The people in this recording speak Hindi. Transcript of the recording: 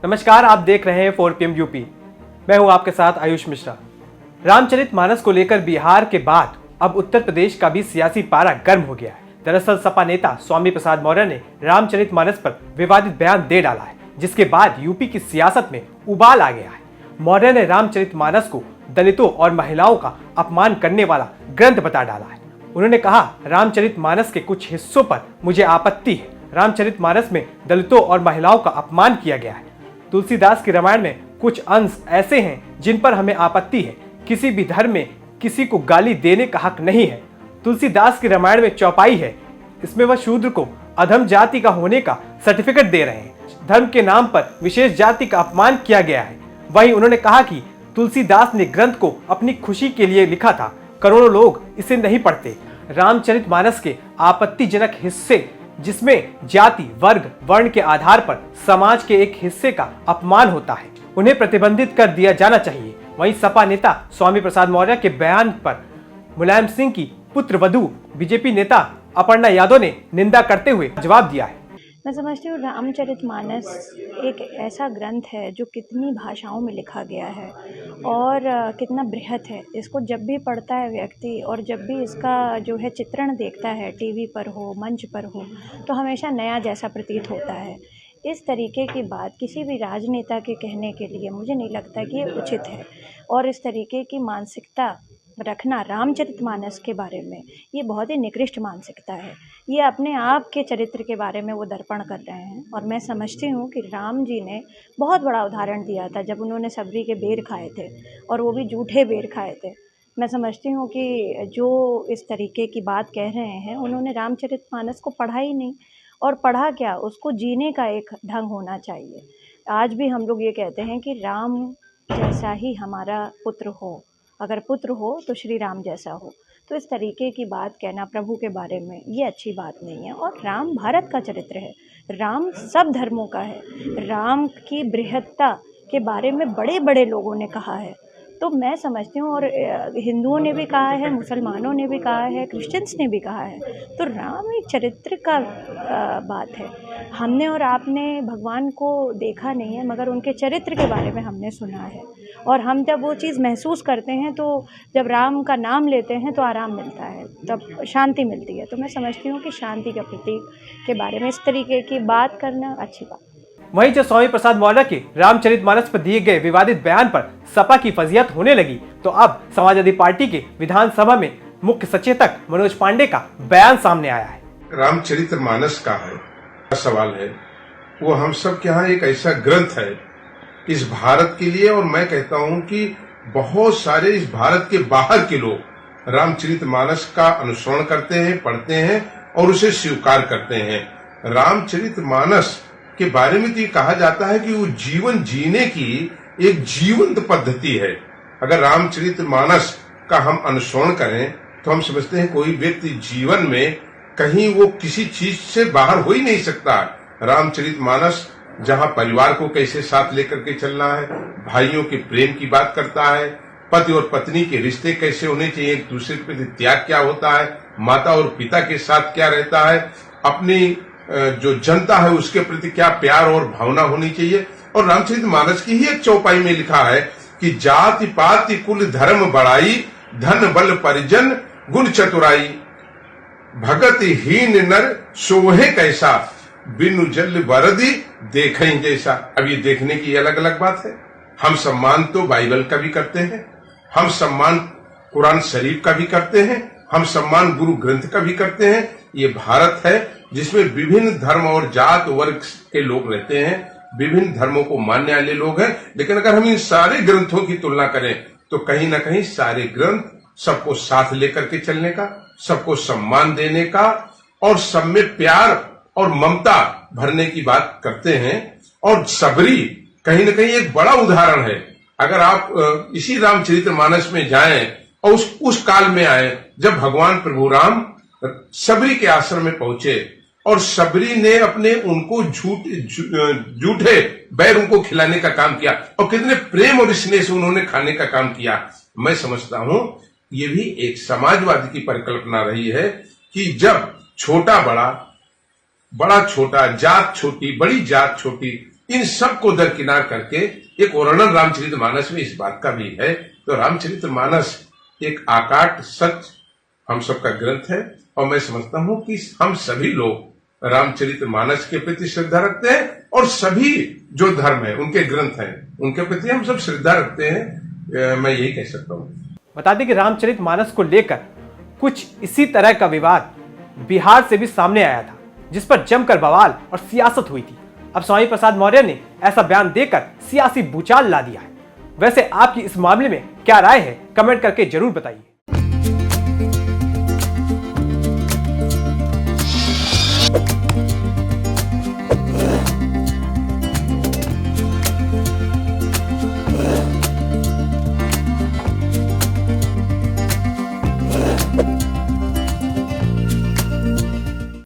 नमस्कार, आप देख रहे हैं 4 PM यूपी। मैं हूं आपके साथ आयुष मिश्रा। रामचरितमानस को लेकर बिहार के बाद अब उत्तर प्रदेश का भी सियासी पारा गर्म हो गया है। दरअसल सपा नेता स्वामी प्रसाद मौर्य ने रामचरितमानस पर विवादित बयान दे डाला है, जिसके बाद यूपी की सियासत में उबाल आ गया है। मौर्य ने रामचरितमानस को दलितों और महिलाओं का अपमान करने वाला ग्रंथ बता डाला है। उन्होंने कहा, रामचरितमानस के कुछ हिस्सों पर मुझे आपत्ति है। रामचरितमानस में दलितों और महिलाओं का अपमान किया गया है। तुलसीदास की रामायण में कुछ अंश ऐसे हैं जिन पर हमें आपत्ति है। किसी भी धर्म में किसी को गाली देने का हक नहीं है। तुलसीदास की रामायण में चौपाई है, इसमें वह शूद्र को अधम जाति का होने का सर्टिफिकेट दे रहे हैं। धर्म के नाम पर विशेष जाति का अपमान किया गया है। वहीं उन्होंने कहा कि तुलसीदास ने ग्रंथ को अपनी खुशी के लिए लिखा था, करोड़ों लोग इसे नहीं पढ़ते। रामचरितमानस के आपत्तिजनक हिस्से जिसमें जाति, वर्ग, वर्ण के आधार पर समाज के एक हिस्से का अपमान होता है, उन्हें प्रतिबंधित कर दिया जाना चाहिए। वहीं सपा नेता स्वामी प्रसाद मौर्य के बयान पर मुलायम सिंह की पुत्रवधू बीजेपी नेता अपर्णा यादव ने निंदा करते हुए जवाब दिया है। मैं समझती हूँ रामचरितमानस एक ऐसा ग्रंथ है जो कितनी भाषाओं में लिखा गया है और कितना बृहत है। इसको जब भी पढ़ता है व्यक्ति और जब भी इसका जो है चित्रण देखता है, टीवी पर हो, मंच पर हो, तो हमेशा नया जैसा प्रतीत होता है। इस तरीके की बात किसी भी राजनेता के कहने के लिए मुझे नहीं लगता कि ये उचित है। और इस तरीके की मानसिकता रखना रामचरितमानस के बारे में, ये बहुत ही निकृष्ट मानसिकता है। ये अपने आप के चरित्र के बारे में वो दर्पण कर रहे हैं। और मैं समझती हूँ कि राम जी ने बहुत बड़ा उदाहरण दिया था जब उन्होंने सबरी के बेर खाए थे, और वो भी जूठे बेर खाए थे। मैं समझती हूँ कि जो इस तरीके की बात कह रहे हैं, उन्होंने रामचरितमानस को पढ़ा ही नहीं, और पढ़ा क्या, उसको जीने का एक ढंग होना चाहिए। आज भी हम लोग ये कहते हैं कि राम जैसा ही हमारा पुत्र हो, अगर पुत्र हो तो श्री राम जैसा हो। तो इस तरीके की बात कहना प्रभु के बारे में ये अच्छी बात नहीं है। और राम भारत का चरित्र है, राम सब धर्मों का है। राम की बृहत्ता के बारे में बड़े बड़े लोगों ने कहा है। तो मैं समझती हूँ, और हिंदुओं ने भी कहा है, मुसलमानों ने भी कहा है, क्रिश्चियंस ने भी कहा है। तो राम एक चरित्र का बात है। हमने और आपने भगवान को देखा नहीं है, मगर उनके चरित्र के बारे में हमने सुना है। और हम जब वो चीज़ महसूस करते हैं, तो जब राम का नाम लेते हैं तो आराम मिलता है, तब शांति मिलती है। तो मैं समझती हूँ कि शांति का प्रतीक के बारे में इस तरीके की बात करना अच्छी बात। वहीं जब स्वामी प्रसाद मौर्य के रामचरितमानस पर दिए गए विवादित बयान पर सपा की फजीहत होने लगी, तो अब समाजवादी पार्टी के विधानसभा में मुख्य सचेतक मनोज पांडे का बयान सामने आया है। रामचरितमानस का सवाल है, वो हम सब के यहाँ एक ऐसा ग्रंथ है इस भारत के लिए, और मैं कहता हूँ कि बहुत सारे इस भारत के बाहर के लोग रामचरितमानस का अनुसरण करते हैं, पढ़ते हैं और उसे स्वीकार करते हैं। रामचरितमानस के बारे में तो ये कहा जाता है कि वो जीवन जीने की एक जीवंत पद्धति है। अगर रामचरितमानस का हम अनुसरण करें तो हम समझते हैं कोई व्यक्ति जीवन में कहीं वो किसी चीज से बाहर हो ही नहीं सकता। रामचरितमानस जहाँ परिवार को कैसे साथ लेकर के चलना है, भाइयों के प्रेम की बात करता है, पति और पत्नी के रिश्ते कैसे होने चाहिए, एक दूसरे के प्रति त्याग क्या होता है, माता और पिता के साथ क्या रहता है, अपनी जो जनता है उसके प्रति क्या प्यार और भावना होनी चाहिए। और रामचरितमानस की ही एक चौपाई में लिखा है कि जाति पाति कुल धर्म बड़ाई, धन बल परिजन गुण चतुराई, भगत हीन नर सोहे कैसा, बिनु जल वरदी देखें जैसा। अब ये देखने की अलग अलग बात है। हम सम्मान तो बाइबल का भी करते हैं, हम सम्मान कुरान शरीफ का भी करते हैं, हम सम्मान गुरु ग्रंथ का भी करते हैं। ये भारत है जिसमें विभिन्न धर्म और जात वर्ग के लोग रहते हैं, विभिन्न धर्मों को मानने वाले लोग हैं। लेकिन अगर हम इन सारे ग्रंथों की तुलना करें तो कहीं ना कहीं सारे ग्रंथ सबको साथ लेकर के चलने का, सबको सम्मान देने का और सब में प्यार और ममता भरने की बात करते हैं। और सबरी कहीं ना कहीं एक बड़ा उदाहरण है। अगर आप इसी रामचरितमानस में जाएं और उस काल में आए जब भगवान प्रभु राम सबरी के आश्रम में पहुंचे और सबरी ने अपने उनको झूठे बैर उनको खिलाने का काम किया, और कितने प्रेम और स्नेह से उन्होंने खाने का काम किया। मैं समझता हूं ये भी एक समाजवाद की परिकल्पना रही है कि जब छोटा बड़ा, बड़ा छोटा, जात छोटी, बड़ी जात छोटी, इन सब को दरकिनार करके एक वर्णन रामचरितमानस में इस बात का भी है। तो रामचरितमानस एक आकाट सच हम सबका ग्रंथ है और मैं समझता हूं कि हम सभी लोग रामचरितमानस के प्रति श्रद्धा रखते हैं और सभी जो धर्म है उनके ग्रंथ हैं उनके प्रति हम सब श्रद्धा रखते हैं। मैं यही कह सकता हूं। बता दें कि रामचरितमानस को लेकर कुछ इसी तरह का विवाद बिहार से भी सामने आया था, जिस पर जमकर बवाल और सियासत हुई थी। अब स्वामी प्रसाद मौर्य ने ऐसा बयान देकर सियासी भूचाल ला दिया है। वैसे आपकी इस मामले में क्या राय है, कमेंट करके जरूर बताइए।